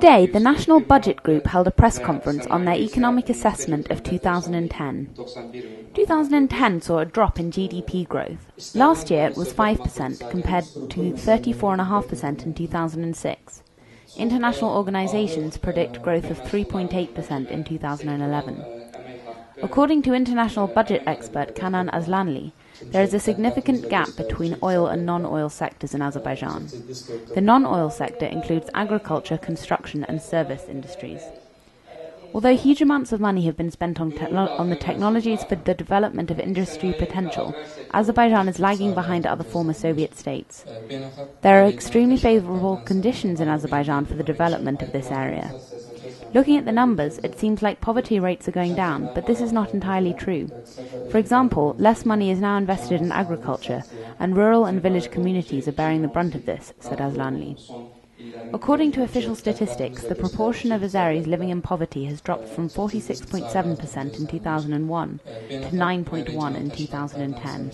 Today, the National Budget Group held a press conference on their economic assessment of 2010. 2010 saw a drop in GDP growth. Last year it was 5% compared to 34.5% in 2006. International organizations predict growth of 3.8% in 2011. According to international budget expert Kanan Aslanli, there is a significant gap between oil and non-oil sectors in Azerbaijan. The non-oil sector includes agriculture, construction and service industries. Although huge amounts of money have been spent on the technologies for the development of industry potential, Azerbaijan is lagging behind other former Soviet states. There are extremely favorable conditions in Azerbaijan for the development of this area. Looking at the numbers, it seems like poverty rates are going down, but this is not entirely true. For example, less money is now invested in agriculture, and rural and village communities are bearing the brunt of this, said Aslanli. According to official statistics, the proportion of Azeris living in poverty has dropped from 46.7% in 2001 to 9.1% in 2010.